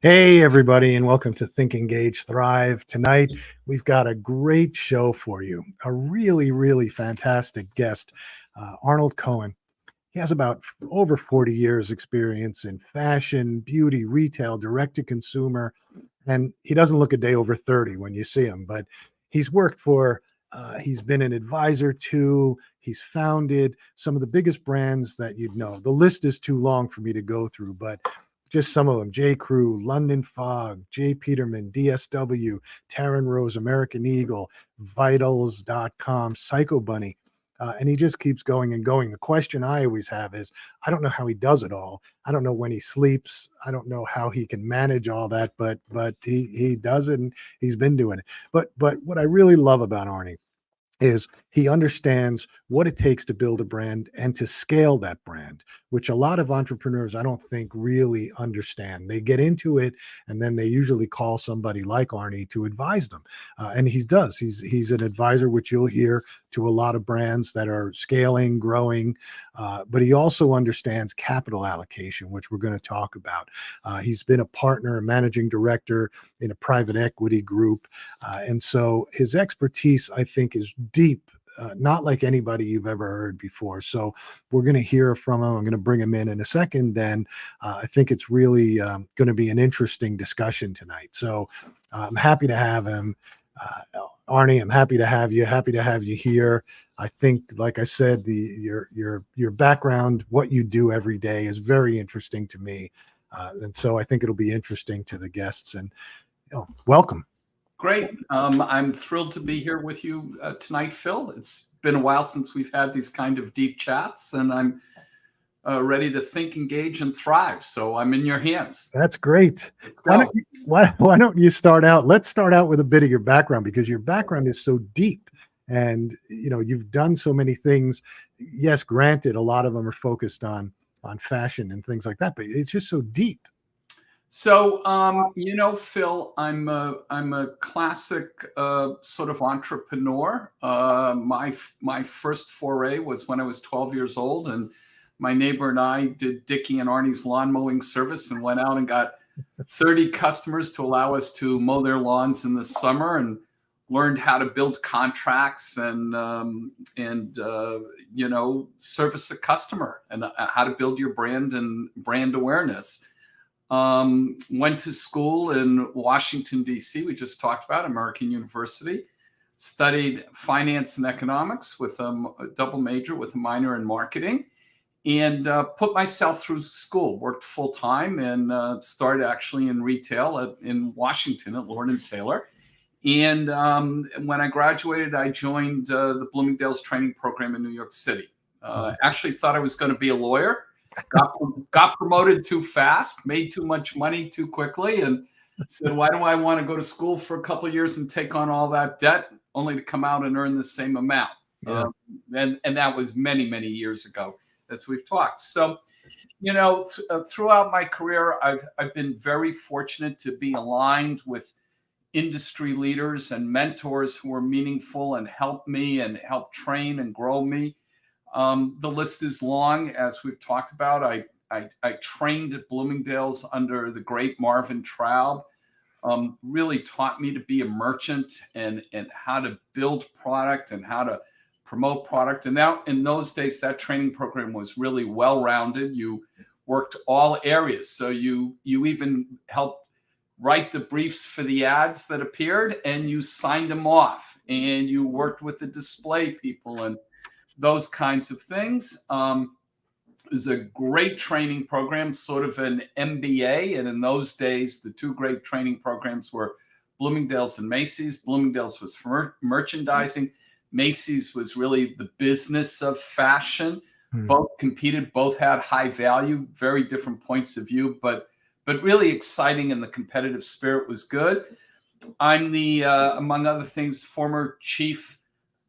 Hey, everybody, and welcome to Think, Engage, Thrive. Tonight, we've got a great show for you. A really, really fantastic guest, Arnold Cohen. He has about over 40 years experience in fashion, beauty, retail, direct to consumer, and he doesn't look a day over 30 when you see him, but he's worked for, he's been an advisor to, he's founded some of the biggest brands that you'd know. The list is too long for me to go through, but just some of them: J. Crew, London Fog, J. Peterman, DSW, Taryn Rose, American Eagle, Vitals.com, Psycho Bunny. And he just keeps going and going. The question I always have is, I don't know how he does it all. I don't know when he sleeps. I don't know how he can manage all that, but he does it, and he's been doing it. But what I really love about Arnie is he understands what it takes to build a brand and to scale that brand, which a lot of entrepreneurs I don't think really understand. They get into it and then they usually call somebody like Arnie to advise them, and he does. He's an advisor, which you'll hear, to a lot of brands that are scaling, growing, but he also understands capital allocation, which we're going to talk about. He's been a partner, a managing director in a private equity group, and so his expertise, I think, is deep, not like anybody you've ever heard before. So we're going to hear from him. I'm going to bring him in a second. And I think it's really going to be an interesting discussion tonight. So I'm happy to have him. Arnie, I'm happy to have you here. I think, like I said, your background, what you do every day, is very interesting to me. And so I think it'll be interesting to the guests. And welcome. Great. I'm thrilled to be here with you tonight, Phil. It's been a while since we've had these kind of deep chats, and I'm ready to think, engage, and thrive. So I'm in your hands. That's great. Why don't you start out? Let's start out with a bit of your background, because your background is so deep, and you've done so many things. Yes, granted, a lot of them are focused on fashion and things like that, but it's just so deep. So, Phil, I'm a classic sort of entrepreneur. My first foray was when I was 12 years old, and my neighbor and I did Dickie and Arnie's lawn mowing service and went out and got 30 customers to allow us to mow their lawns in the summer, and learned how to build contracts and service a customer, and how to build your brand and brand awareness. Went to school in Washington, D.C. We just talked about American University. Studied finance and economics with a double major with a minor in marketing, and put myself through school. Worked full time, and started actually in retail in Washington at Lord & Taylor. And when I graduated, I joined the Bloomingdale's training program in New York City. Actually thought I was going to be a lawyer. Got promoted too fast, made too much money too quickly, and said, why do I want to go to school for a couple of years and take on all that debt only to come out and earn the same amount? Yeah. And that was many, many years ago, as we've talked. So, throughout my career, I've been very fortunate to be aligned with industry leaders and mentors who are meaningful and help me and help train and grow me. The list is long, as we've talked about. I trained at Bloomingdale's under the great Marvin Traub. Really taught me to be a merchant and how to build product and how to promote product. And now, in those days, that training program was really well-rounded. You worked all areas. So you even helped write the briefs for the ads that appeared, and you signed them off, and you worked with the display people and those kinds of things. It was a great training program, sort of an MBA. And in those days, the two great training programs were Bloomingdale's and Macy's. Bloomingdale's was for merchandising. Macy's was really the business of fashion. Both competed, both had high value, very different points of view, but really exciting, and the competitive spirit was good. I'm the, among other things, former chief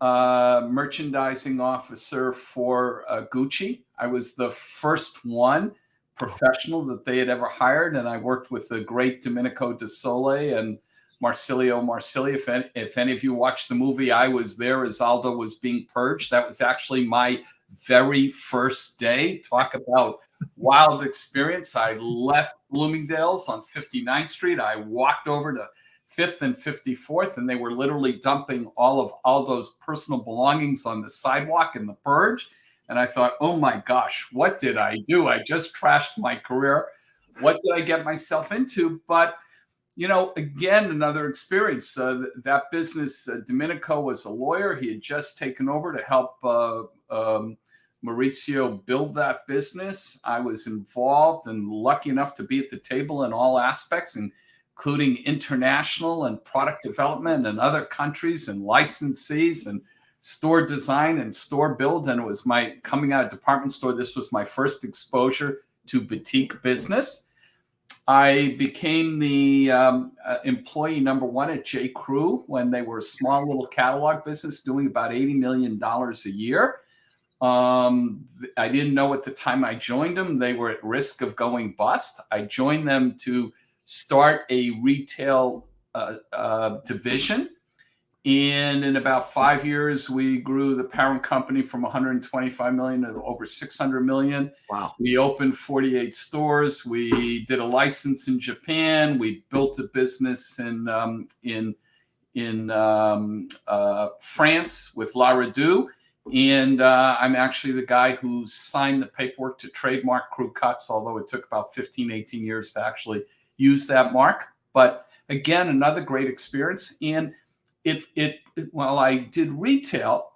merchandising officer for Gucci. I was the first one professional that they had ever hired, and I worked with the great Domenico De Sole and Marsilio Marsili. If any of you watched the movie, I was there as Aldo was being purged. That was actually my very first day. Talk about wild experience. I left Bloomingdale's on 59th Street. I walked over to 5th and 54th, and they were literally dumping all of Aldo's personal belongings on the sidewalk in the purge. And I thought, oh my gosh, what did I do? I just trashed my career. What did I get myself into? But, again, another experience. That business, Domenico was a lawyer. He had just taken over to help Maurizio build that business. I was involved and lucky enough to be at the table in all aspects, including international and product development in other countries and licensees and store design and store build. And it was my coming out of department store. This was my first exposure to boutique business. I became the employee number one at J. Crew when they were a small little catalog business doing about $80 million a year. I didn't know at the time I joined them, they were at risk of going bust. I joined them to start a retail division. And in about 5 years, we grew the parent company from 125 million to over 600 million. Wow. We opened 48 stores. We did a license in Japan. We built a business in France with La Redoux. And I'm actually the guy who signed the paperwork to trademark Crew Cuts, although it took about 15, 18 years to actually use that mark. But again, another great experience. And while I did retail,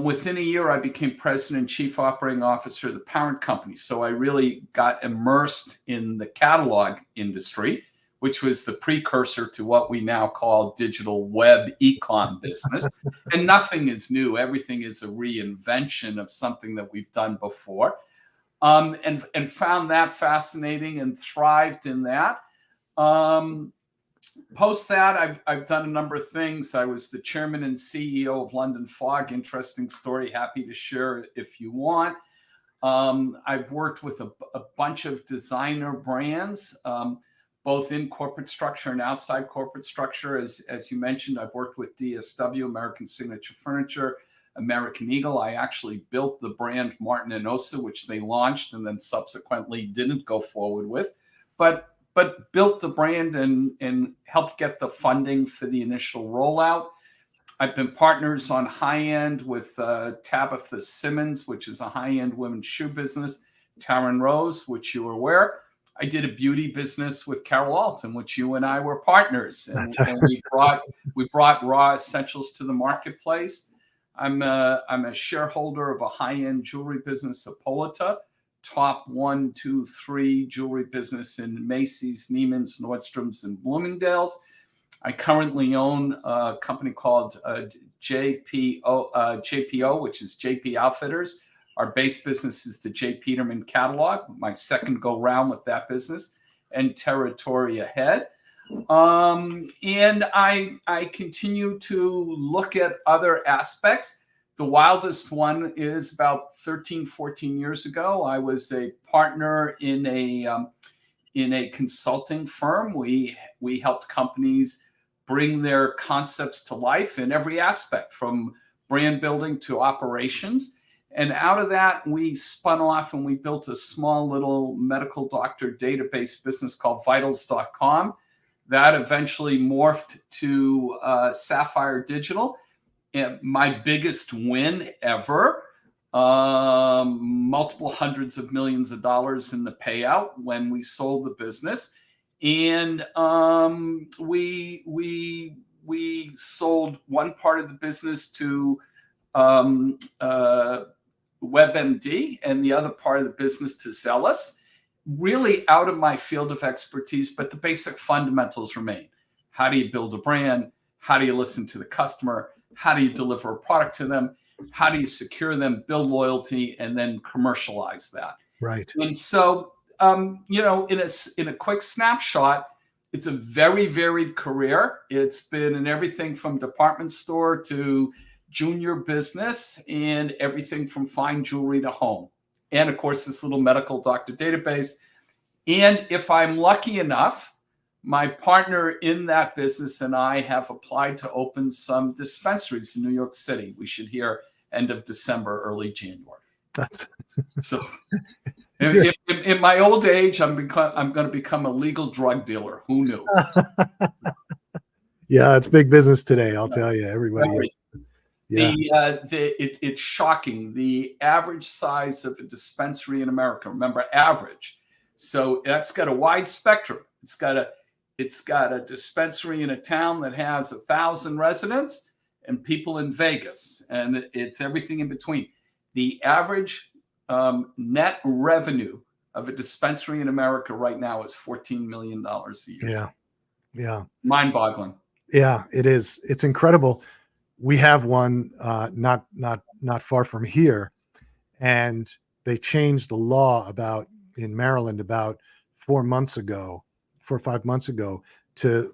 within a year, I became president and chief operating officer of the parent company. So I really got immersed in the catalog industry, which was the precursor to what we now call digital web e-com business. And nothing is new. Everything is a reinvention of something that we've done before. And found that fascinating and thrived in that. Post that, I've done a number of things. I was the chairman and CEO of London Fog. Interesting story. Happy to share if you want. I've worked with a bunch of designer brands, both in corporate structure and outside corporate structure. As you mentioned, I've worked with DSW, American Signature Furniture, American Eagle. I actually built the brand Martin & Osa, which they launched and then subsequently didn't go forward with. But built the brand and helped get the funding for the initial rollout. I've been partners on high-end with Tabitha Simmons, which is a high-end women's shoe business, Taryn Rose, which you are aware. I did a beauty business with Carol Alton, which you and I were partners. And we brought raw essentials to the marketplace. I'm a shareholder of a high-end jewelry business, Hippolyta, top 1, 2, 3 jewelry business in Macy's, Neiman's, Nordstrom's, and Bloomingdale's. I currently own a company called JPO, which is JP Outfitters. Our base business is the J. Peterman catalog, my second go round with that business, and Territory Ahead. And I continue to look at other aspects. The wildest one is about 13, 14 years ago. I was a partner in a consulting firm. We helped companies bring their concepts to life in every aspect, from brand building to operations. And out of that, we spun off and we built a small little medical doctor database business called vitals.com. That eventually morphed to Sapphire Digital. And my biggest win ever, multiple hundreds of millions of dollars in the payout when we sold the business. And we sold one part of the business to WebMD and the other part of the business to Zealous. Really out of my field of expertise, but the basic fundamentals remain. How do you build a brand? How do you listen to the customer? How do you deliver a product to them? How do you secure them, build loyalty, and then commercialize that? Right. And so, in a quick snapshot, it's a very varied career. It's been in everything from department store to junior business and everything from fine jewelry to home. And of course, this little medical doctor database. And if I'm lucky enough, my partner in that business and I have applied to open some dispensaries in New York City. We should hear end of December, early January. That's so In my old age, I'm going to become a legal drug dealer. Who knew? Yeah, it's big business today. I'll tell you, everybody. Right. Yeah. It's shocking. The average size of a dispensary in America, remember, average. So that's got a wide spectrum. It's got a dispensary in a town that has 1,000 residents and people in Vegas, and it's everything in between. The average net revenue of a dispensary in America right now is $14 million a year. Yeah. Yeah. Mind-boggling. Yeah, it is. It's incredible. We have one not far from here, and they changed the law in Maryland about 4 or 5 months ago, to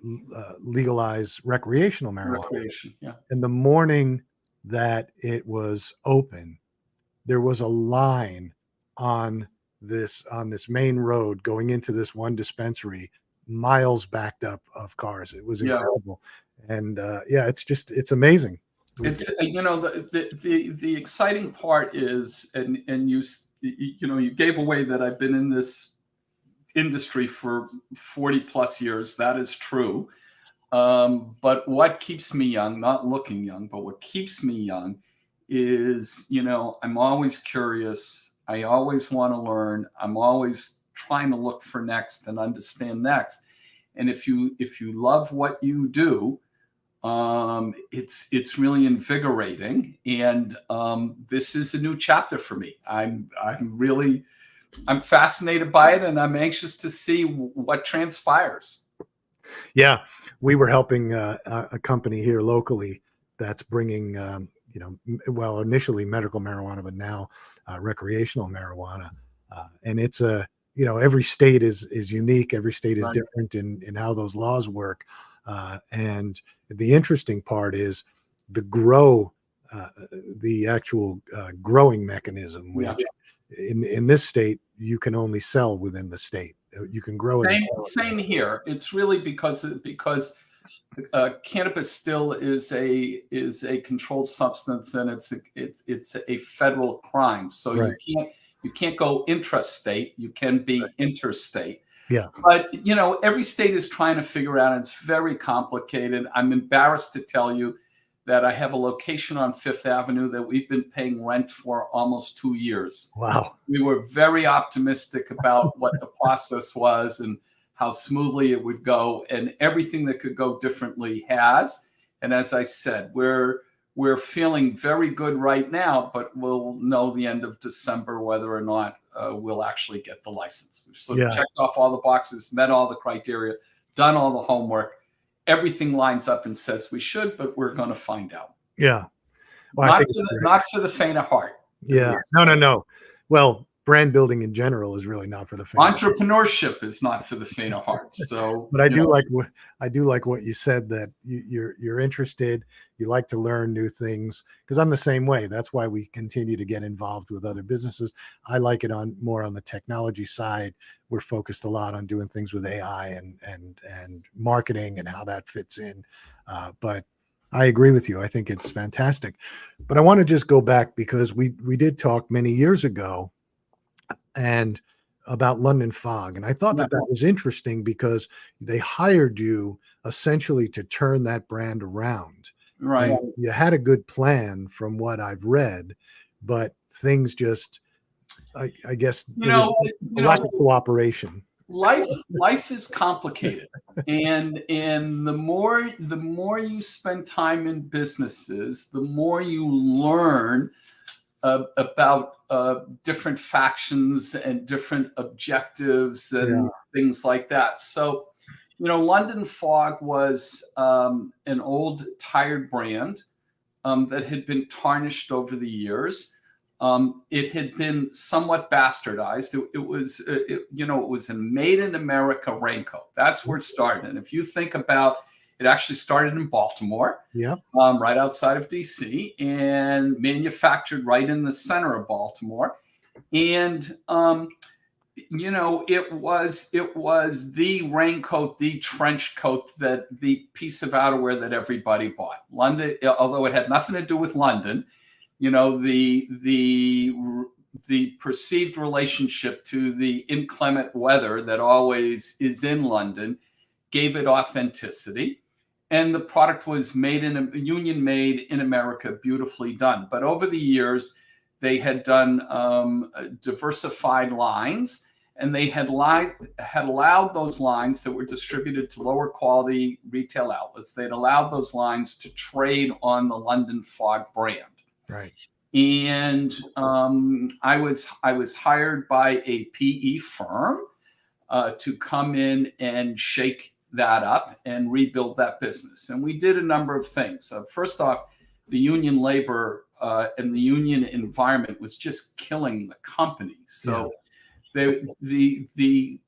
legalize recreational marijuana. Recreation, yeah. And the morning that it was open, there was a line on this main road going into this one dispensary, miles backed up of cars. It was incredible. And it's amazing. It's the exciting part is, and you gave away that I've been in this industry for 40 plus years. That is true. But what keeps me young, not looking young, but what keeps me young is, I'm always curious. I always want to learn. I'm always trying to look for next and understand next. And if you love what you do, it's really invigorating. And this is a new chapter for me. I'm fascinated by it, and I'm anxious to see what transpires. Yeah, we were helping a company here locally that's bringing, initially medical marijuana, but now recreational marijuana. And it's every state is unique. Every state is different in how those laws work. And the interesting part is the actual growing mechanism, which in this state, you can only sell within the state. You can grow it. Same here. It's really because cannabis still is a controlled substance, and it's a federal crime. So you can't go intrastate. You can be interstate. Yeah. But every state is trying to figure out. It's very complicated. I'm embarrassed to tell you that I have a location on Fifth Avenue that we've been paying rent for almost 2 years. Wow. We were very optimistic about what the process was and how smoothly it would go, and everything that could go differently has. And as I said, we're feeling very good right now, but we'll know the end of December whether or not we'll actually get the license. We've sort of checked off all the boxes, met all the criteria, done all the homework. Everything lines up and says we should, but we're going to find out. Yeah. Well, not for the faint of heart. Yeah. No. Well, brand building in general is really not for the faint. Entrepreneurship is not for the faint of heart. So, but I do like what you said, that you're interested. You like to learn new things, because I'm the same way. That's why we continue to get involved with other businesses. I like it more on the technology side. We're focused a lot on doing things with AI and marketing and how that fits in. But I agree with you. I think it's fantastic. But I want to just go back, because we did talk many years ago and about London Fog. And I thought that was interesting, because they hired you essentially to turn that brand around. Right. And you had a good plan from what I've read, but things just, I guess, lack of cooperation. Life is complicated, and the more you spend time in businesses, the more you learn about different factions and different objectives and things like that. So, London Fog was an old tired brand that had been tarnished over the years. It had been somewhat bastardized. It was a made in America raincoat. That's where it started. And if you think about it, actually started in Baltimore, right outside of DC, and manufactured right in the center of Baltimore. And it was the raincoat, the trench coat, the piece of outerwear that everybody bought. London, although it had nothing to do with London, the the perceived relationship to the inclement weather that always is in London gave it authenticity. And the product was made in a union made in America, beautifully done. But over the years, they had done diversified lines, and they had allowed those lines that were distributed to lower quality retail outlets. They'd allowed those lines to trade on the London Fog brand. Right. And I was hired by a PE firm to come in and shake that up and rebuild that business. And we did a number of things. First off, the union labor and the union environment was just killing the company. So the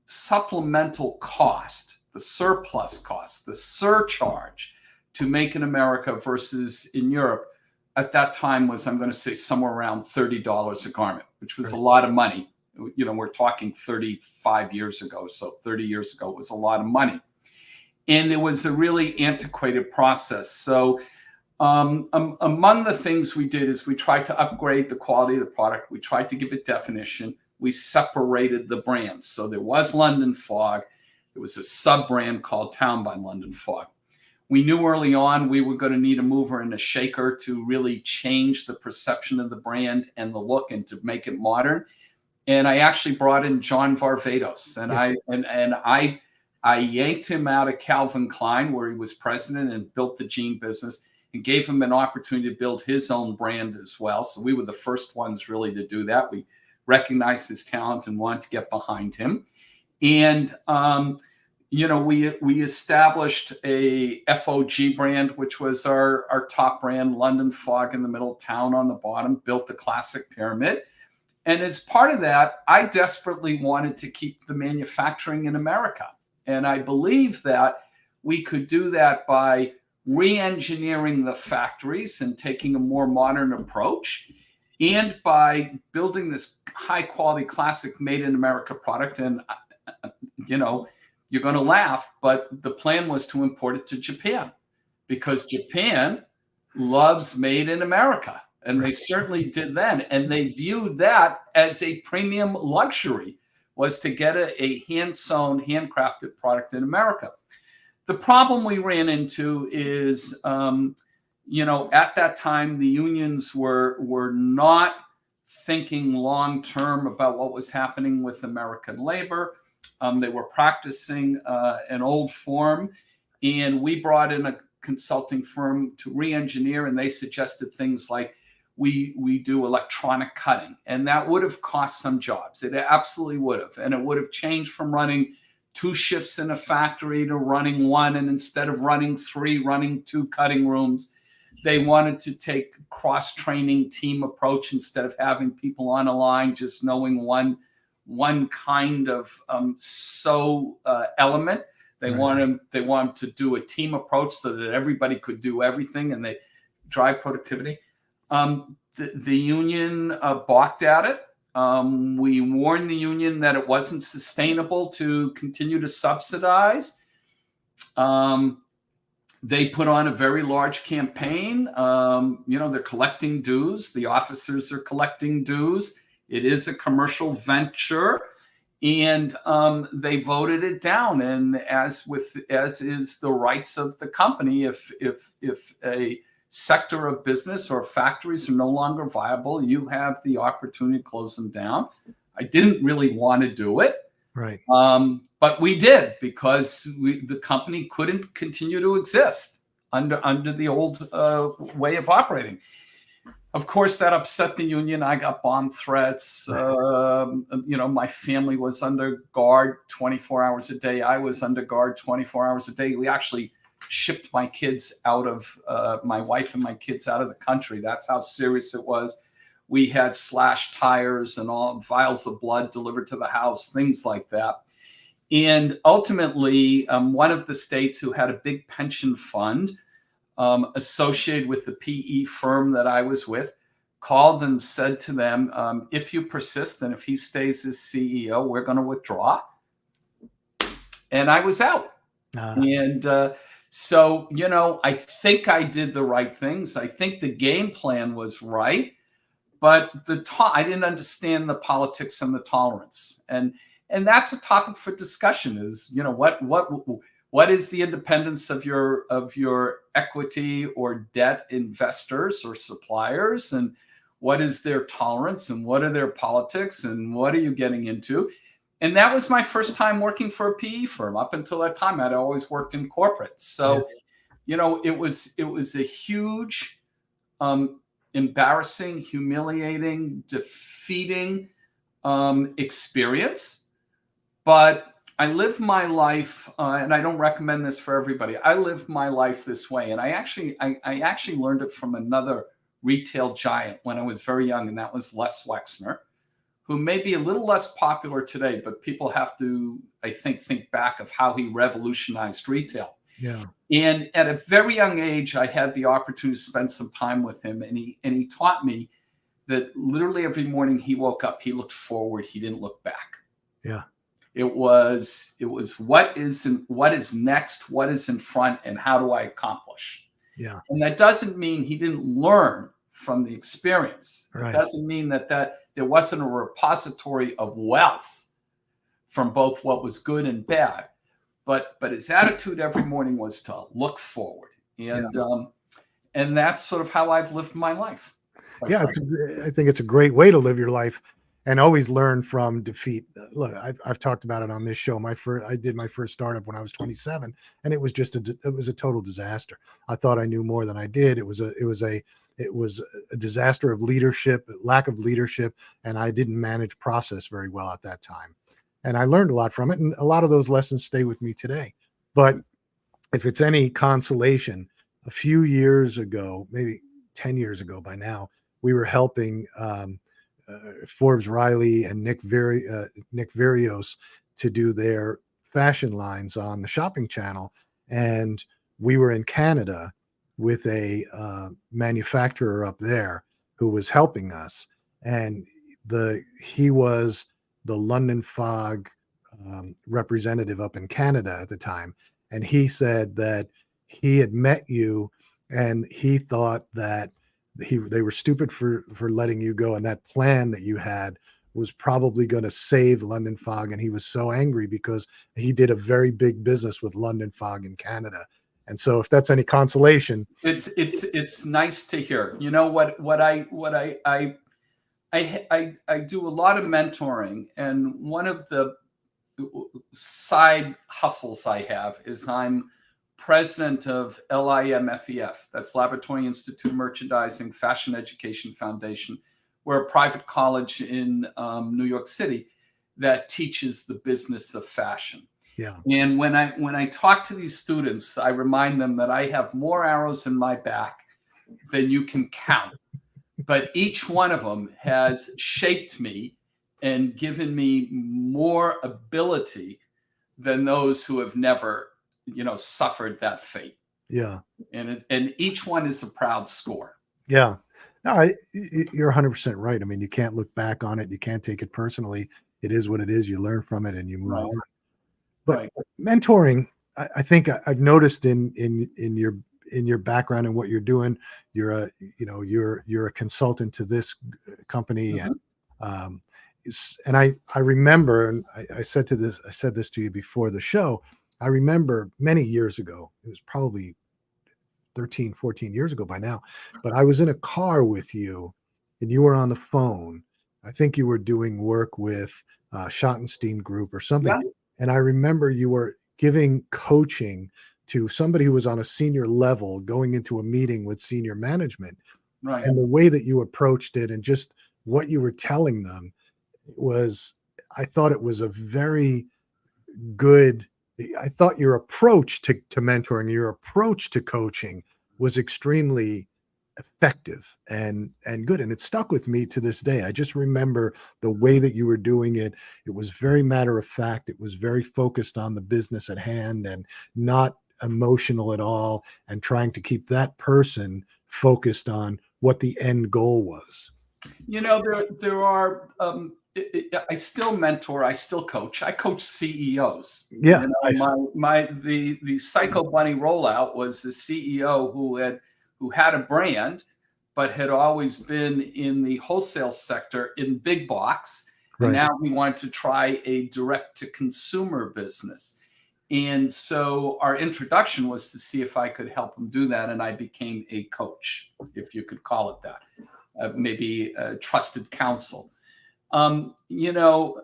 supplemental cost, the surplus cost, the surcharge to make in America versus in Europe at that time was, I'm going to say, somewhere around $30 a garment, which was a lot of money. You know, we're talking 35 years ago. So 30 years ago was a lot of money. And it was a really antiquated process. So among the things we did is we tried to upgrade the quality of the product. We tried to give it definition. We separated the brands. So there was London Fog. There was a sub-brand called Town by London Fog. We knew early on we were going to need a mover and a shaker to really change the perception of the brand and the look and to make it modern. And I actually brought in John Varvatos, and I yanked him out of Calvin Klein, where he was president and built the jean business, and gave him an opportunity to build his own brand as well. So we were the first ones really to do that. We recognized his talent and wanted to get behind him. And you know, we established a FOG brand, which was our top brand, London Fog in the middle, Town on the bottom, built the classic pyramid. And as part of that, I desperately wanted to keep the manufacturing in America. And I believe that we could do that by re-engineering the factories and taking a more modern approach, and by building this high quality classic made in America product. And, you know, you're going to laugh, but the plan was to import it to Japan, because Japan loves made in America. And they certainly did then. And they viewed that as a premium luxury, was to get a hand-sewn, handcrafted product in America. The problem we ran into is, you know, at that time, the unions were not thinking long-term about what was happening with American labor. They were practicing an old form, and we brought in a consulting firm to re-engineer, and they suggested things like we do electronic cutting, and that would have cost some jobs. It absolutely would have, and it would have changed from running 2 shifts in a factory to running 1, and instead of running 3, running 2 cutting rooms. They wanted to take cross-training team approach instead of having people on a line just knowing one kind of element. They want to do a team approach so that everybody could do everything, and they drive productivity. The union balked at it. We warned the union that it wasn't sustainable to continue to subsidize. They put on a very large campaign. You know, they're collecting dues. The officers are collecting dues. It is a commercial venture, and they voted it down. And as is the rights of the company, if a sector of business or factories are no longer viable, you have the opportunity to close them down. I didn't really want to do it, right? But we did, because the company couldn't continue to exist under the old way of operating. Of course, that upset the union. I got bomb threats. You know, my family was under guard 24 hours a day. I was under guard 24 hours a day. We actually shipped my kids out of my wife and my kids out of the country. That's how serious it was. We had slashed tires and all vials of blood delivered to the house, things like that. And ultimately, one of the states who had a big pension fund associated with the PE firm that I was with called and said to them, if you persist and if he stays as CEO, we're going to withdraw. And I was out. And so, you know, I think I did the right things. I think the game plan was right. but I didn't understand the politics and the tolerance, and that's a topic for discussion. Is what is the independence of your equity or debt investors or suppliers, and what is their tolerance, and what are their politics, and what are you getting into? And that was my first time working for a PE firm. Up until that time, I'd always worked in corporate. So, it was a huge, embarrassing, humiliating, defeating experience. But I live my life, and I don't recommend this for everybody. I live my life this way, and I actually learned it from another retail giant when I was very young, and that was Les Wexner, who may be a little less popular today, but people have to, I think back of how he revolutionized retail. Yeah. And at a very young age, I had the opportunity to spend some time with him, and he taught me that literally every morning he woke up, he looked forward, he didn't look back. Yeah. It was what is next, what is in front, and how do I accomplish? Yeah. And that doesn't mean he didn't learn from the experience. Right. It doesn't mean that there wasn't a repository of wealth from both what was good and bad. But his attitude every morning was to look forward. And that's sort of how I've lived my life. Yeah, I think it's a great way to live your life, and always learn from defeat. Look, I've talked about it on this show. I did my first startup when I was 27, and it was a total disaster. I thought I knew more than I did. It was a disaster of leadership, lack of leadership, and I didn't manage process very well at that time. And I learned a lot from it, and a lot of those lessons stay with me today. But if it's any consolation, a few years ago, maybe 10 years ago by now, we were helping Forbes Riley and Nick Verios to do their fashion lines on the shopping channel. And we were in Canada with a manufacturer up there who was helping us. And he was the London Fog representative up in Canada at the time. And he said that he had met you, and he thought that they were stupid for letting you go, and that plan that you had was probably going to save London Fog. And he was so angry because he did a very big business with London Fog in Canada. And so, if that's any consolation, it's nice to hear. You know what I do a lot of mentoring, and one of the side hustles I have is I'm president of LIMFEF. That's Laboratory Institute Merchandising Fashion Education Foundation. We're a private college in New York City that teaches the business of fashion. Yeah. And when I talk to these students, I remind them that I have more arrows in my back than you can count. But each one of them has shaped me and given me more ability than those who have never, suffered that fate. Yeah. And each one is a proud score. Yeah. No, you're 100% right. I mean, you can't look back on it. You can't take it personally. It is what it is. You learn from it and you move on. But mentoring, I think I've noticed in your background and what you're doing, you're a consultant to this company. Mm-hmm. And I remember, and I said this to you before the show. I remember many years ago, it was probably 13, 14 years ago by now, but I was in a car with you and you were on the phone. I think you were doing work with Schottenstein Group or something. Yeah. And I remember you were giving coaching to somebody who was on a senior level going into a meeting with senior management. Right. And the way that you approached it and just what you were telling them I thought it was a very good, I thought your approach to mentoring, your approach to coaching was extremely effective and good. And it stuck with me to this day. I just remember the way that you were doing it. It was very matter of fact. It was very focused on the business at hand and not emotional at all, and trying to keep that person focused on what the end goal was. There are, I still mentor, I still coach. I coach CEOs. Yeah. The Psycho Bunny rollout was the CEO who had a brand, but had always been in the wholesale sector in big box. And Right. now he wanted to try a direct to consumer business. And so our introduction was to see if I could help him do that. And I became a coach, if you could call it that, maybe a trusted counsel. You know,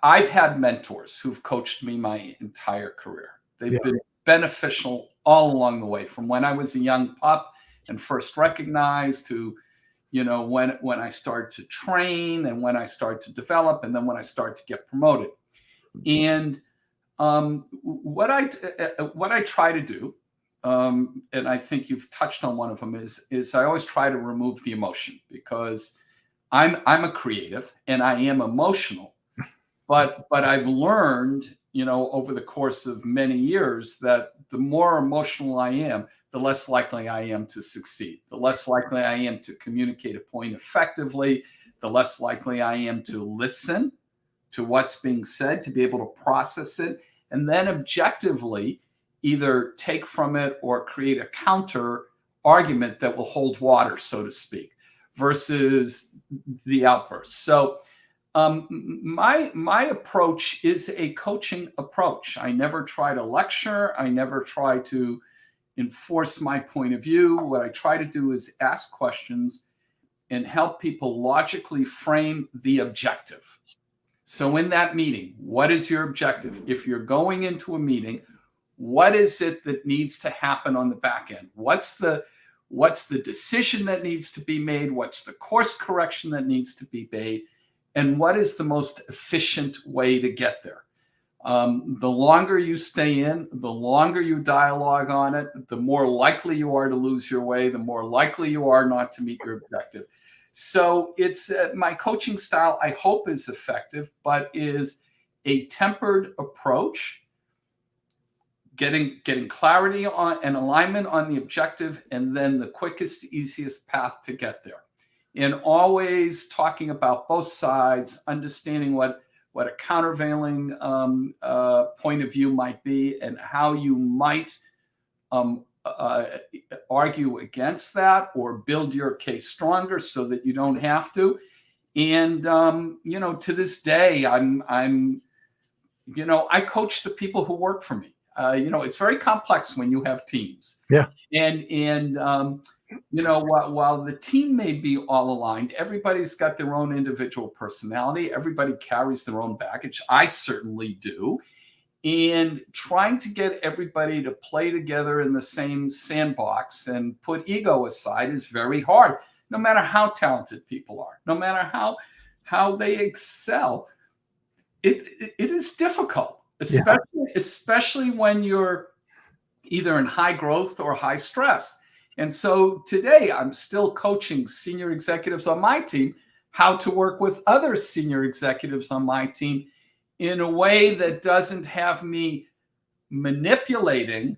I've had mentors who've coached me my entire career. They've been beneficial all along the way, from when I was a young pup and first recognized to, you know, when I started to train and when I started to develop and then when I started to get promoted. And what I try to do, and I think you've touched on one of them, is I always try to remove the emotion, because I'm a creative and I am emotional, but I've learned, you know, over the course of many years that the more emotional I am, the less likely I am to succeed, the less likely I am to communicate a point effectively, the less likely I am to listen to what's being said, to be able to process it, and then objectively either take from it or create a counter argument that will hold water, so to speak, versus the outburst. So my approach is a coaching approach. I never try to lecture. I never try to enforce my point of view. What I try to do is ask questions and help people logically frame the objective. So in that meeting, what is your objective? If you're going into a meeting, what is it that needs to happen on the back end? What's the decision that needs to be made? What's the course correction that needs to be made? And what is the most efficient way to get there? The longer you stay in, the longer you dialogue on it, the more likely you are to lose your way, the more likely you are not to meet your objective. So it's my coaching style, I hope, is effective, but is a tempered approach, getting clarity on and alignment on the objective, and then the quickest, easiest path to get there. And always talking about both sides, understanding what a countervailing point of view might be and how you might argue against that or build your case stronger so that you don't have to. And you know, to this day, I'm you know, I coach the people who work for me. You know, it's very complex when you have teams. Yeah. And you know, while the team may be all aligned, everybody's got their own individual personality. Everybody carries their own baggage. I certainly do. And trying to get everybody to play together in the same sandbox and put ego aside is very hard, no matter how talented people are, no matter how they excel. It is difficult, especially when you're either in high growth or high stress. And so today I'm still coaching senior executives on my team how to work with other senior executives on my team in a way that doesn't have me manipulating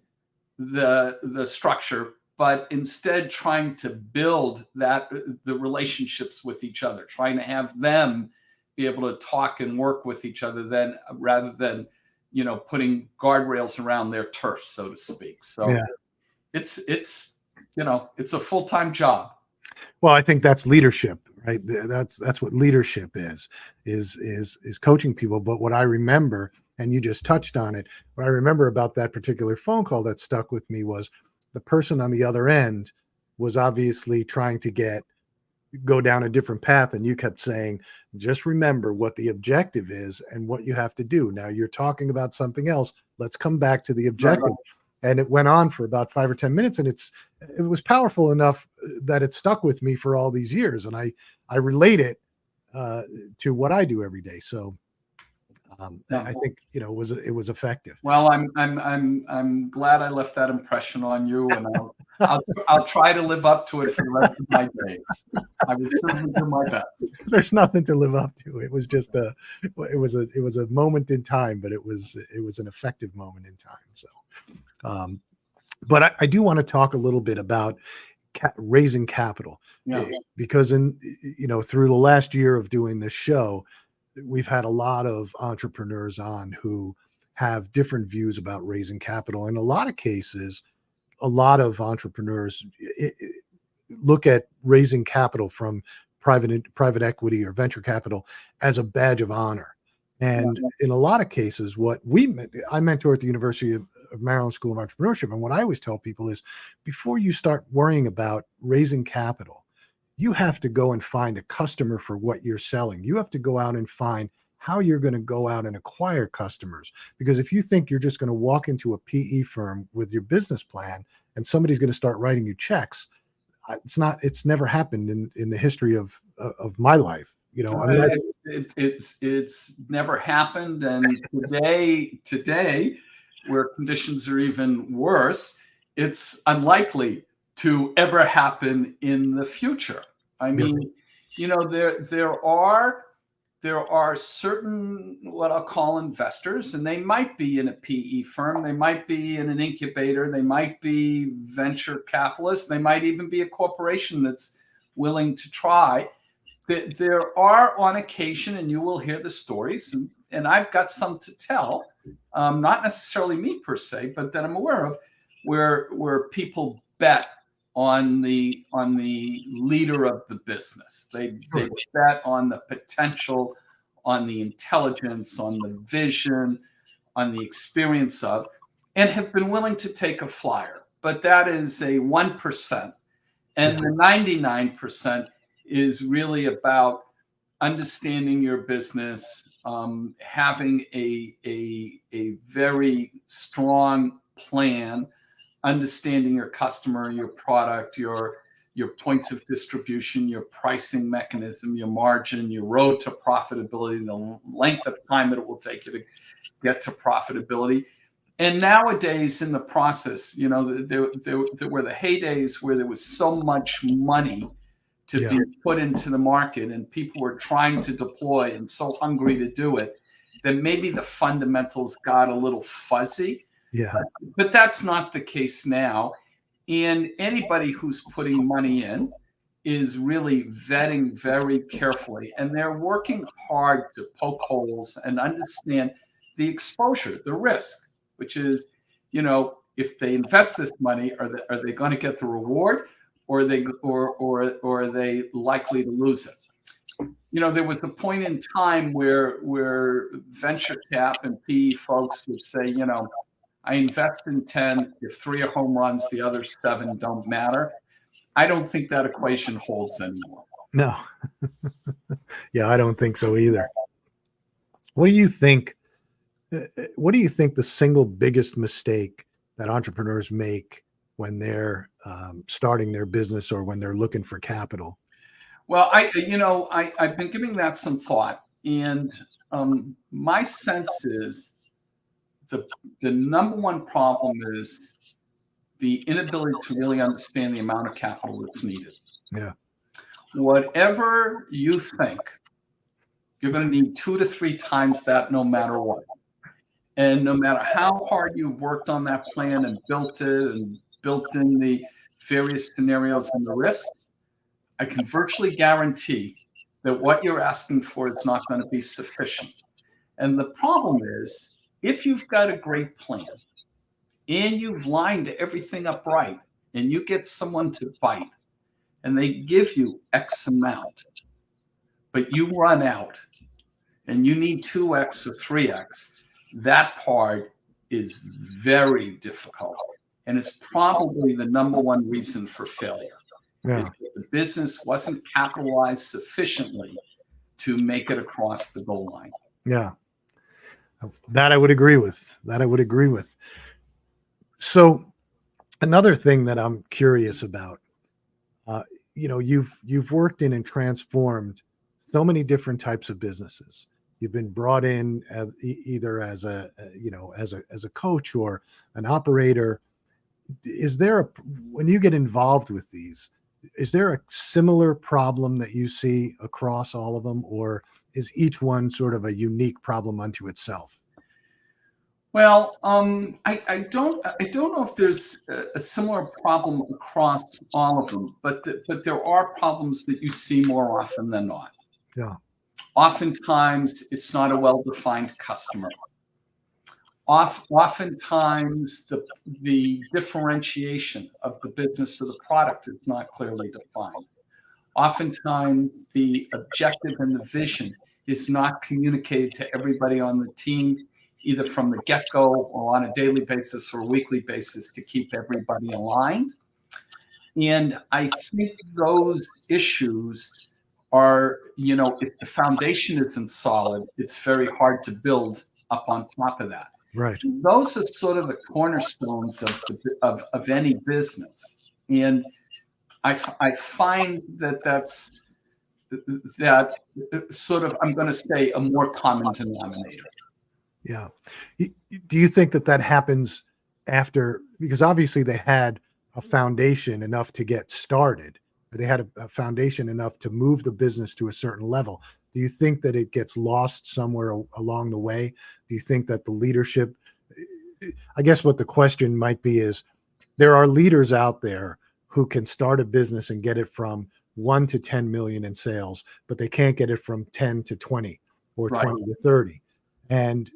the structure, but instead trying to build the relationships with each other, trying to have them be able to talk and work with each other rather than, you know, putting guardrails around their turf, so to speak. So it's you know, it's a full-time job. Well, I think that's leadership, right? That's what leadership is coaching people. But what I remember, and you just touched on it, what I remember about that particular phone call that stuck with me was the person on the other end was obviously trying to go down a different path. And you kept saying, just remember what the objective is and what you have to do. Now you're talking about something else. Let's come back to the objective. Right. And it went on for about 5 or 10 minutes, and it was powerful enough that it stuck with me for all these years. And I relate it to what I do every day. So I think, you know, it was effective. Well, I'm glad I left that impression on you, and I'll try to live up to it for the rest of my days. I would certainly do my best. There's nothing to live up to. It was just it was a moment in time, but it was an effective moment in time. So. But I do want to talk a little bit about raising capital, because through the last year of doing this show, we've had a lot of entrepreneurs on who have different views about raising capital. In a lot of cases, a lot of entrepreneurs look at raising capital from private equity or venture capital as a badge of honor. And in a lot of cases, I mentor at the University of Maryland School of Entrepreneurship. And what I always tell people is, before you start worrying about raising capital, you have to go and find a customer for what you're selling. You have to go out and find how you're going to go out and acquire customers. Because if you think you're just going to walk into a PE firm with your business plan and somebody's going to start writing you checks, it's never happened in the history of my life, unless it's never happened. And today, where conditions are even worse, it's unlikely to ever happen in the future. I mean, there are certain, what I'll call, investors, and they might be in a PE firm, they might be in an incubator, they might be venture capitalists, they might even be a corporation that's willing to try. There are, on occasion, and you will hear the stories, and I've got some to tell, not necessarily me per se, but that I'm aware of, where people bet on the leader of the business. They bet on the potential, on the intelligence, on the vision, on the experience of, and have been willing to take a flyer. But that is a 1%. And the 99% is really about understanding your business, having a very strong plan, understanding your customer, your product, your points of distribution, your pricing mechanism, your margin, your road to profitability, the length of time that it will take you to get to profitability. And nowadays, in the process, there were the heydays where there was so much money to be put into the market, and people were trying to deploy and so hungry to do it that maybe the fundamentals got a little fuzzy. But that's not the case now. And anybody who's putting money in is really vetting very carefully. And they're working hard to poke holes and understand the exposure, the risk, which is, if they invest this money, are they going to get the reward, or are they likely to lose it? There was a point in time where venture cap and PE folks would say, I invest in 10. If 3 are home runs, the other 7 don't matter. I don't think that equation holds anymore. No. Yeah, I don't think so either. What do you think the single biggest mistake that entrepreneurs make when they're starting their business or when they're looking for capital? Well, I've been giving that some thought, and my sense is the number one problem is the inability to really understand the amount of capital that's needed. Yeah. Whatever you think, you're going to need 2 to 3 times that, no matter what. And no matter how hard you've worked on that plan and built it and built in the various scenarios and the risk, I can virtually guarantee that what you're asking for is not going to be sufficient. And the problem is, if you've got a great plan and you've lined everything up right, and you get someone to bite and they give you X amount, but you run out and you need 2X or 3X, that part is very difficult. And it's probably the number one reason for failure. Is that the business wasn't capitalized sufficiently to make it across the goal line. Yeah. That I would agree with. So another thing that I'm curious about, you've worked in and transformed so many different types of businesses. You've been brought in either as a coach or an operator. When you get involved with these, is there a similar problem that you see across all of them, or is each one sort of a unique problem unto itself? Well, I don't know if there's a similar problem across all of them, but there are problems that you see more often than not. Yeah. Oftentimes, it's not a well-defined customer. Oftentimes, the differentiation of the business or the product is not clearly defined. Oftentimes, the objective and the vision is not communicated to everybody on the team, either from the get-go or on a daily basis or a weekly basis to keep everybody aligned. And I think those issues are, if the foundation isn't solid, it's very hard to build up on top of that. Right. Those are sort of the cornerstones of any business. And I find that's sort of, I'm going to say, a more common denominator. Yeah. Do you think that happens after, because obviously they had a foundation enough to get started, but they had a foundation enough to move the business to a certain level. Do you think that it gets lost somewhere along the way? Do you think that the leadership, I guess what the question might be is, there are leaders out there who can start a business and get it from 1 to 10 million in sales, but they can't get it from 10 to 20 or Right. 20 to 30. And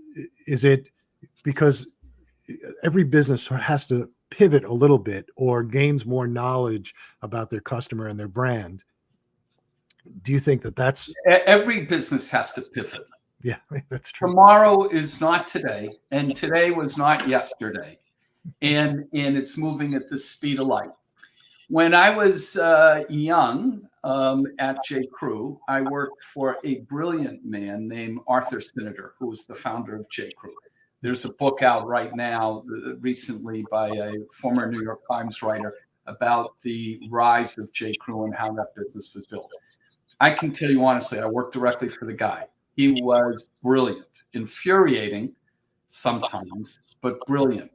is it because every business has to pivot a little bit or gains more knowledge about their customer and their brand? Do you think that that's... Every business has to pivot. Yeah, that's true. Tomorrow is not today, and today was not yesterday, and it's moving at the speed of light. When I was young at J. Crew, I worked for a brilliant man named Arthur Senator, who was the founder of J. Crew. There's a book out right now recently by a former New York Times writer about the rise of J. Crew and how that business was built. I can tell you honestly, I worked directly for the guy. He was brilliant, infuriating sometimes, but brilliant.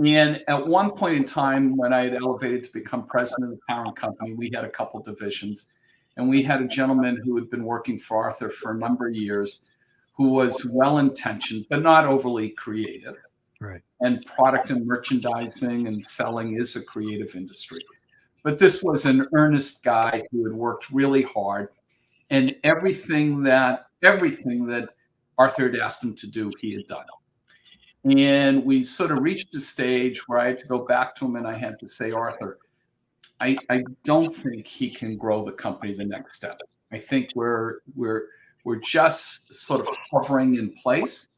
And at one point in time, when I had elevated to become president of the parent company, we had a couple divisions. And we had a gentleman who had been working for Arthur for a number of years, who was well-intentioned, but not overly creative. Right. And product and merchandising and selling is a creative industry. But this was an earnest guy who had worked really hard. And everything that Arthur had asked him to do, he had done. And we sort of reached a stage where I had to go back to him and I had to say, Arthur, I don't think he can grow the company the next step. I think we're just sort of hovering in place.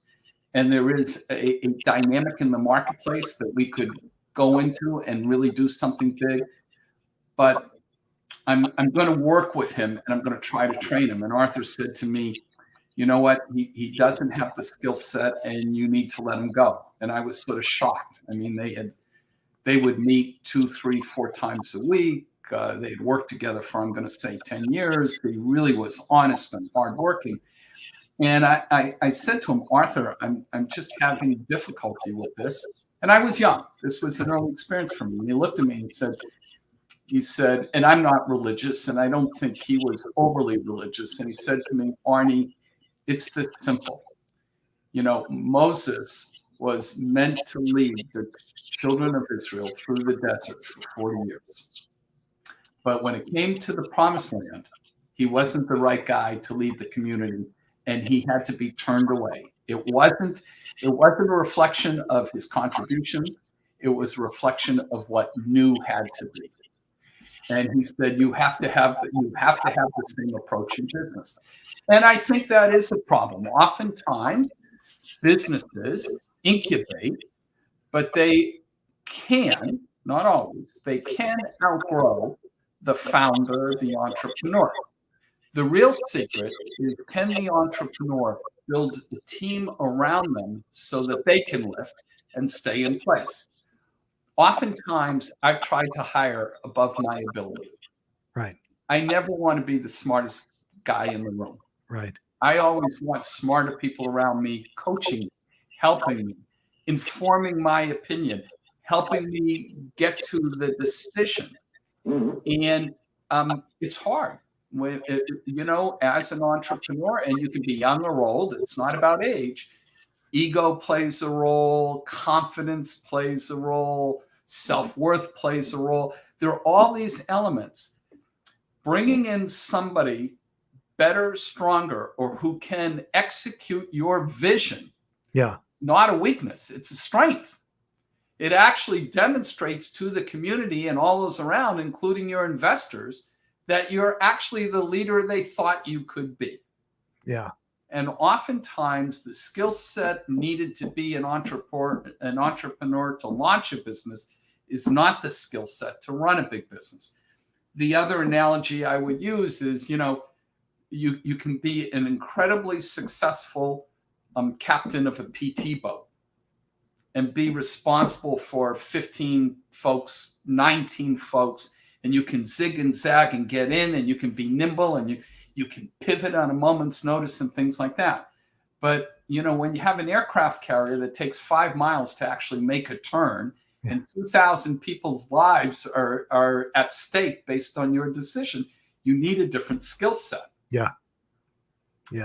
And there is a dynamic in the marketplace that we could go into and really do something big. But I'm going to work with him and I'm going to try to train him. And Arthur said to me, you know what, he doesn't have the skill set and you need to let him go. And I was sort of shocked. I mean, they would meet 2, 3, 4 times a week. They'd worked together for, I'm going to say, 10 years. He really was honest and hardworking. And I said to him, Arthur, I'm just having difficulty with this. And I was young. This was an early experience for me. And he looked at me and he said, and I'm not religious, and I don't think he was overly religious. And he said to me, Arnie, it's this simple. Moses was meant to lead the children of Israel through the desert for 40 years. But when it came to the promised land, he wasn't the right guy to lead the community, and he had to be turned away. It wasn't a reflection of his contribution. It was a reflection of what new had to be. And he said, you have to have the same approach in business. And I think that is a problem. Oftentimes, businesses incubate, but they can, not always, they can outgrow the founder, the entrepreneur. The real secret is, can the entrepreneur build a team around them so that they can lift and stay in place? Oftentimes, I've tried to hire above my ability. Right. I never want to be the smartest guy in the room. Right. I always want smarter people around me, coaching me, helping me, informing my opinion, helping me get to the decision. And it's hard. As an entrepreneur, and you can be young or old, it's not about age. Ego plays a role, confidence plays a role, self-worth plays a role. There are all these elements. Bringing in somebody better, stronger, or who can execute your vision, yeah, not a weakness. It's a strength. It actually demonstrates to the community and all those around, including your investors, that you're actually the leader they thought you could be. Yeah. And oftentimes the skill set needed to be an entrepreneur to launch a business is not the skill set to run a big business. The other analogy I would use is, you can be an incredibly successful captain of a PT boat and be responsible for 15 folks, 19 folks, and you can zig and zag and get in, and you can be nimble, and you can pivot on a moment's notice and things like that. But, when you have an aircraft carrier that takes 5 miles to actually make a turn, and 2,000 people's lives are at stake based on your decision, you need a different skill set. Yeah.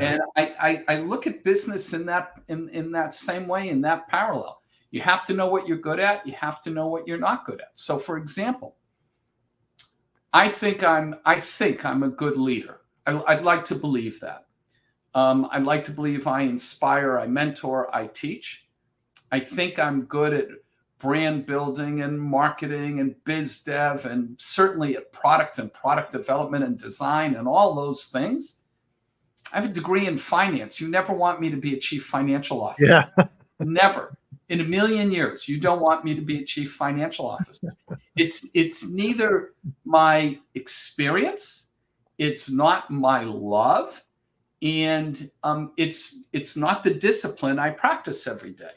And I look at business in that same way, in that parallel. You have to know what you're good at. You have to know what you're not good at. So, for example, I think I'm a good leader. I'd like to believe that. I'd like to believe I inspire, I mentor, I teach. I think I'm good at brand building and marketing and biz dev, and certainly at product and product development and design and all those things. I have a degree in finance. You never want me to be a chief financial officer. Yeah. Never. In a million years, you don't want me to be a chief financial officer. It's neither my experience, it's not my love, and it's not the discipline I practice every day.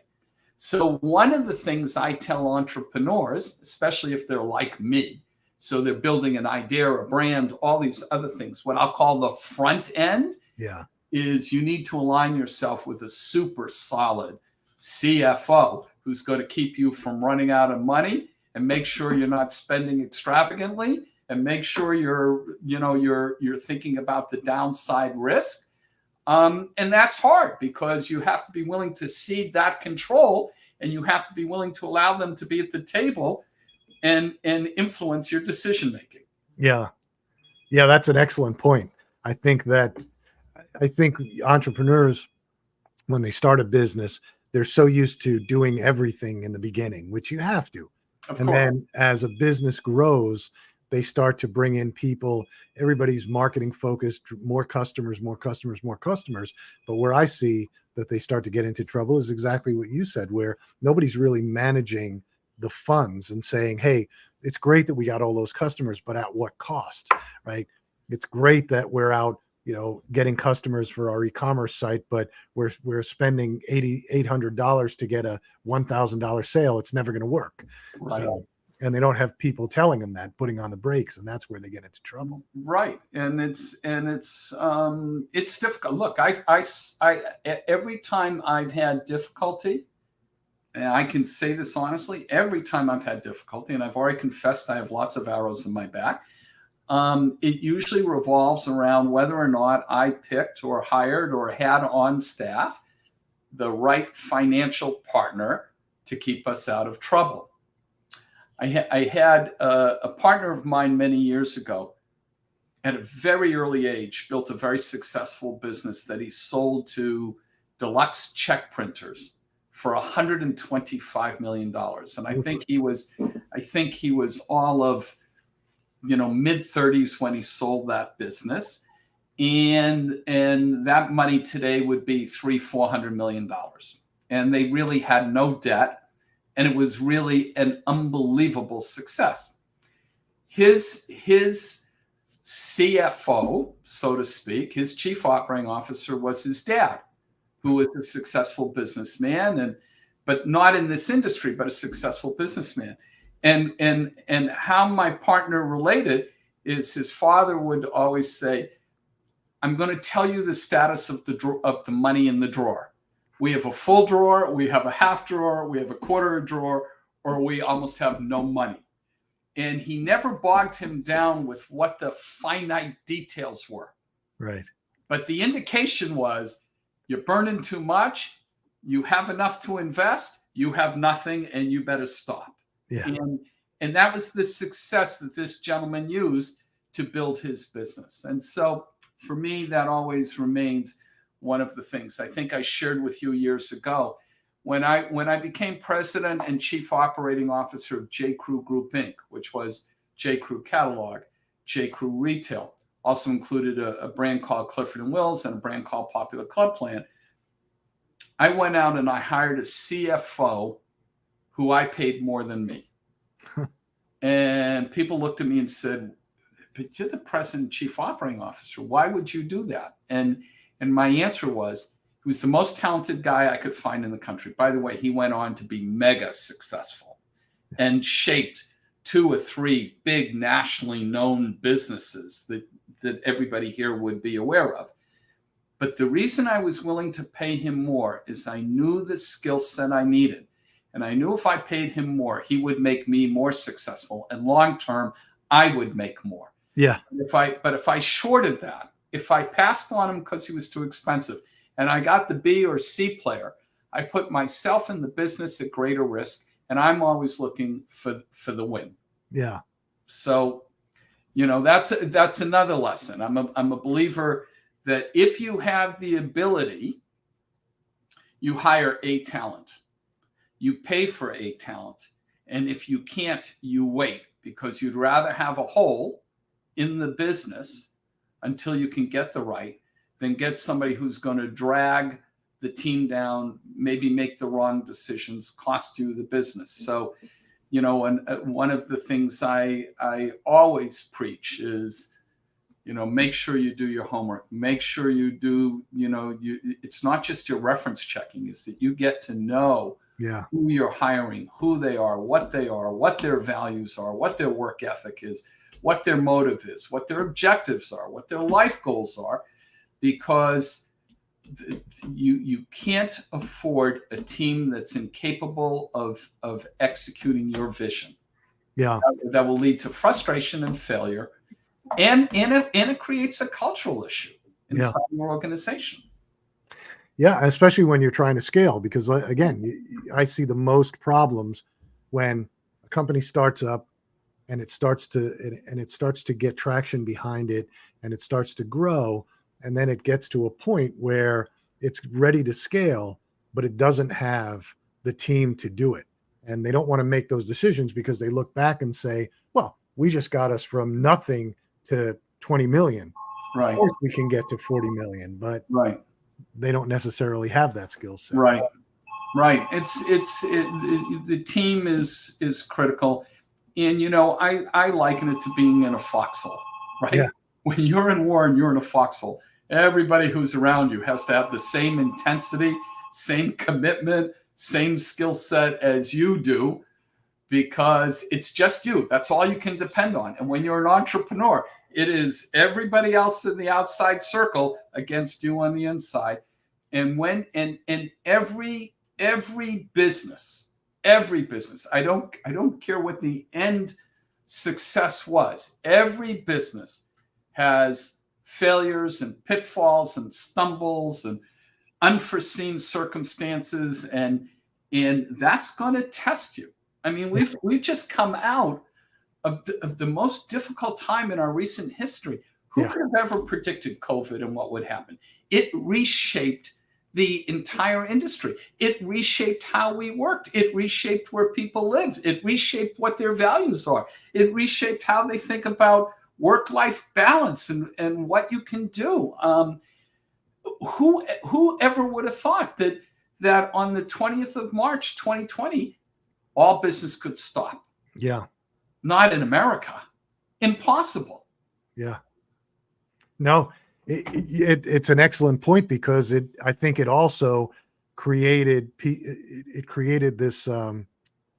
So one of the things I tell entrepreneurs, especially if they're like me, so they're building an idea or a brand, all these other things, what I'll call the front end, is you need to align yourself with a super solid CFO who's going to keep you from running out of money and make sure you're not spending extravagantly and make sure you're thinking about the downside risk. And that's hard because you have to be willing to cede that control, and you have to be willing to allow them to be at the table and influence your decision making. Yeah. That's an excellent point. I think entrepreneurs, when they start a business, they're so used to doing everything in the beginning, which you have to. Of and course. Then as a business grows, they start to bring in people. Everybody's marketing focused, more customers. But where I see that they start to get into trouble is exactly what you said, where nobody's really managing the funds and saying, hey, it's great that we got all those customers, but at what cost, right? It's great that we're out, getting customers for our e-commerce site, but we're spending $800 to get a $1,000 sale. It's never going to work. Right. So, and they don't have people telling them that, putting on the brakes, and that's where they get into trouble. Right. And it's difficult. Look, I every time I've had difficulty, and I can say this honestly, every time I've had difficulty, and I've already confessed I have lots of arrows in my back, it usually revolves around whether or not I picked or hired or had on staff the right financial partner to keep us out of trouble. I had a partner of mine many years ago, at a very early age, built a very successful business that he sold to deluxe check printers for $125 million. And I think he was all of, mid-30s when he sold that business. And that money today would be $300-400 million. And they really had no debt. And it was really an unbelievable success. His CFO, so to speak, his chief operating officer, was his dad, who was a successful businessman, but not in this industry, but a successful businessman. And how my partner related is his father would always say, I'm going to tell you the status of the money in the drawer. We have a full drawer, we have a half drawer, we have a quarter drawer, or we almost have no money. And he never bogged him down with what the finite details were. Right. But the indication was, you're burning too much, you have enough to invest, you have nothing, and you better stop. Yeah. And that was the success that this gentleman used to build his business. And so for me, that always remains one of the things. I think I shared with you years ago, When I became president and chief operating officer of J. Crew Group Inc., which was J. Crew Catalog, J. Crew Retail, also included a brand called Clifford and Wills and a brand called Popular Club Plan. I went out and I hired a CFO who I paid more than me. And people looked at me and said, but you're the president and chief operating officer. Why would you do that? And my answer was, he was the most talented guy I could find in the country. By the way, he went on to be mega successful and shaped 2 or 3 big nationally known businesses that everybody here would be aware of. But the reason I was willing to pay him more is I knew the skill set I needed. And I knew if I paid him more, he would make me more successful. And long term, I would make more. Yeah. But if I shorted that, if I passed on him because he was too expensive, and I got the B or C player, I put myself in the business at greater risk, and I'm always looking for the win. Yeah. So, that's another lesson. I'm a believer that if you have the ability, you hire A talent, you pay for A talent, and if you can't, you wait, because you'd rather have a hole in the business until you can get the right than get somebody who's going to drag the team down, maybe make the wrong decisions, cost you the business. So, and one of the things I always preach is, make sure you do your homework. Make sure you do, it's not just your reference checking, is that you get to know who you're hiring, who they are, what their values are, what their work ethic is, what their motive is, what their objectives are, what their life goals are. Because you can't afford a team that's incapable of executing your vision. Yeah, that will lead to frustration and failure, and it creates a cultural issue inside your organization. Yeah, especially when you're trying to scale, because again, I see the most problems when a company starts up and it starts to get traction behind it, and it starts to grow. And then it gets to a point where it's ready to scale, but it doesn't have the team to do it. And they don't want to make those decisions because they look back and say, well, we just got us from nothing to 20 million. Right. Of course we can get to 40 million, but they don't necessarily have that skill set. Right. The team is critical. And, I liken it to being in a foxhole, right? Yeah. When you're in war and you're in a foxhole, everybody who's around you has to have the same intensity, same commitment, same skill set as you do, because it's just you. That's all you can depend on. And when you're an entrepreneur, it is everybody else in the outside circle against you on the inside. And every business, I don't care what the end success was. Every business has failures and pitfalls and stumbles and unforeseen circumstances, and that's going to test you. I mean, we've just come out of the most difficult time in our recent history. Who could have ever predicted COVID and what would happen? It reshaped the entire industry. It reshaped how we worked. It reshaped where people lived. It reshaped what their values are. It reshaped how they think about work-life balance and what you can do. Who ever would have thought that on the 20th of March, 2020, all business could stop? Yeah. Not in America. Impossible. Yeah. No, it's an excellent point, because I think it also created this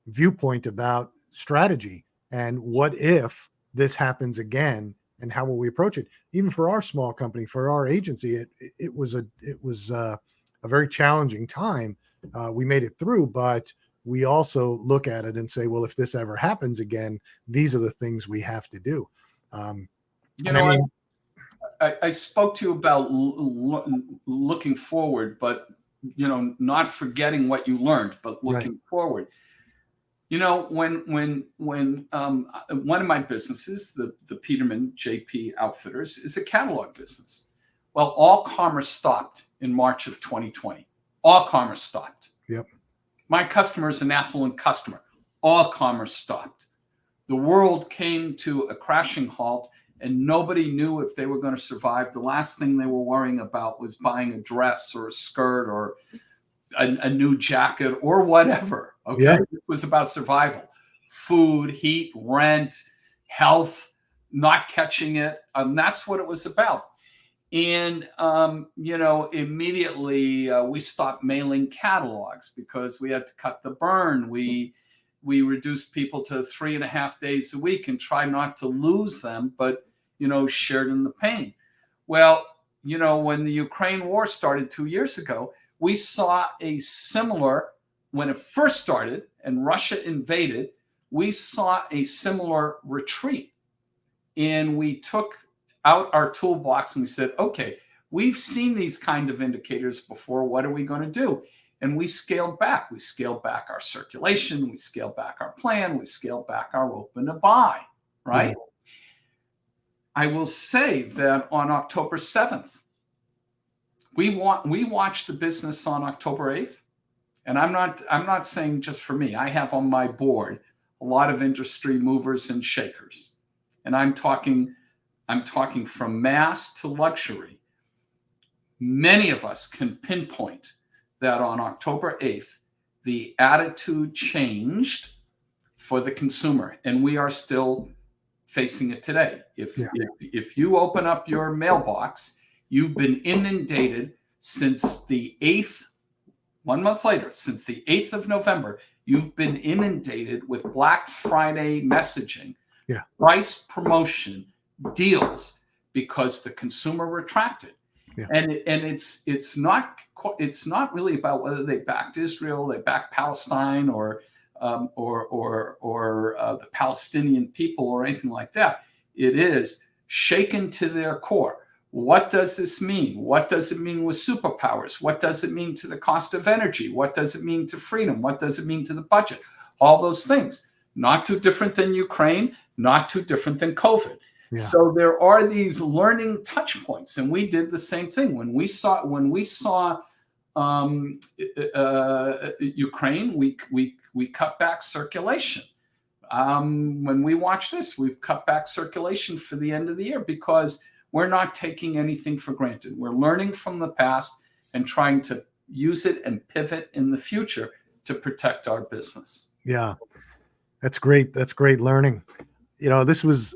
viewpoint about strategy and what if this happens again, and how will we approach it? Even for our small company, for our agency, it was a very challenging time. We made it through, but we also look at it and say, well, if this ever happens again, these are the things we have to do. I spoke to you about looking forward, but not forgetting what you learned, but looking forward. When one of my businesses, the Peterman JP Outfitters, is a catalog business. Well, all commerce stopped in March of 2020. All commerce stopped. Yep. My customer is an affluent customer. All commerce stopped. The world came to a crashing halt, and nobody knew if they were going to survive. The last thing they were worrying about was buying a dress or a skirt or a new jacket or whatever. Okay. Yeah. It was about survival, food, heat, rent, health, not catching it. That's what it was about. And, immediately we stopped mailing catalogs because we had to cut the burn. We reduced people to 3.5 days a week and try not to lose them, but, shared in the pain. Well, when the Ukraine war started 2 years ago, we saw a similar, when it first started and Russia invaded, we saw a similar retreat. And we took out our toolbox and we said, okay, we've seen these kind of indicators before. What are we going to do? And we scaled back. We scaled back our circulation. We scaled back our plan. We scaled back our open to buy, right? Yeah. I will say that on October 7th, we watched the business on October 8th. And I'm not saying just for me. I have on my board a lot of industry movers and shakers. And I'm talking from mass to luxury. Many of us can pinpoint that on October 8th, the attitude changed for the consumer, and we are still facing it today. If you open up your mailbox, you've been inundated since the 8th, 1 month later, since the 8th of November, you've been inundated with Black Friday messaging, price promotion, deals, because the consumer retracted. Yeah. And it's not really about whether they backed Israel, they backed Palestine, or the Palestinian people or anything like that. It is shaken to their core. What does this mean? What does it mean with superpowers? What does it mean to the cost of energy? What does it mean to freedom? What does it mean to the budget? All those things. Not too different than Ukraine, not too different than COVID. Yeah. So there are these learning touch points, and we did the same thing when we saw Ukraine. We cut back circulation. When we watch this, we've cut back circulation for the end of the year because we're not taking anything for granted. We're learning from the past and trying to use it and pivot in the future to protect our business. Yeah, that's great. That's great learning. This was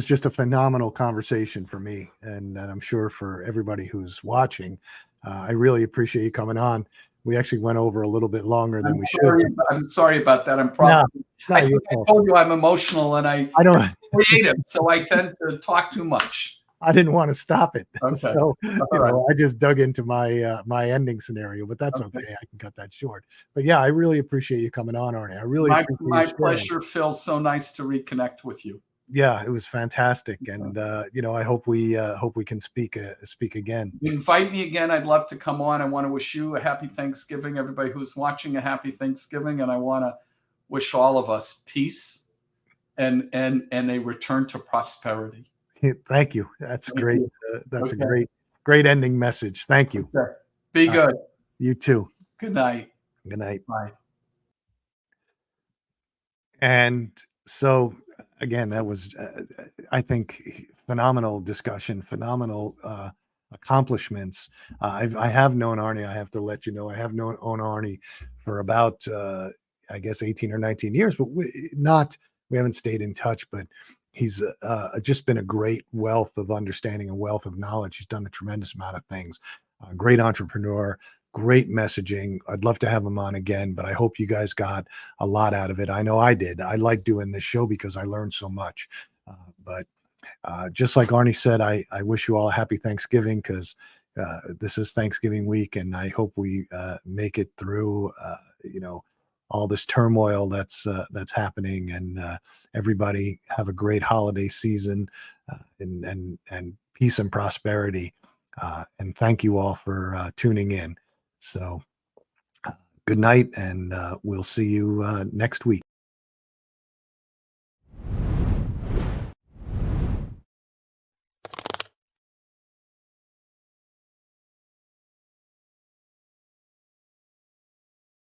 just a phenomenal conversation for me, and I'm sure for everybody who's watching. I really appreciate you coming on. We actually went over a little bit longer than we should. I'm sorry about that. I'm probably. No, I told you I'm emotional and I don't creative, so I tend to talk too much. I didn't want to stop it, okay. So I just dug into my ending scenario, but that's okay. I can cut that short. But yeah, I really appreciate you coming on, Arnie. I really my pleasure, Phil. So nice to reconnect with you. Yeah, it was fantastic, and I hope we can speak again. Invite me again. I'd love to come on. I want to wish you a happy Thanksgiving. Everybody who's watching, a happy Thanksgiving, and I want to wish all of us peace and a return to prosperity. Thank you. That's great. That's a great ending message. Thank you. Okay. Be good. You too. Good night. Good night. Bye. And so, again, that was, I think, phenomenal discussion, phenomenal accomplishments. I have known Arnie. I have to let you know, I have known Arnie for about, I guess, 18 or 19 years, but we haven't stayed in touch, but he's just been a great wealth of understanding and wealth of knowledge. He's done a tremendous amount of things. Great entrepreneur, great messaging. I'd love to have him on again, but I hope you guys got a lot out of it. I know I did. I like doing this show because I learned so much. But just like Arnie said, I wish you all a happy Thanksgiving, because this is Thanksgiving week, and I hope we make it through, all this turmoil that's happening, and everybody have a great holiday season, and peace and prosperity. And thank you all for tuning in. So good night, and we'll see you next week.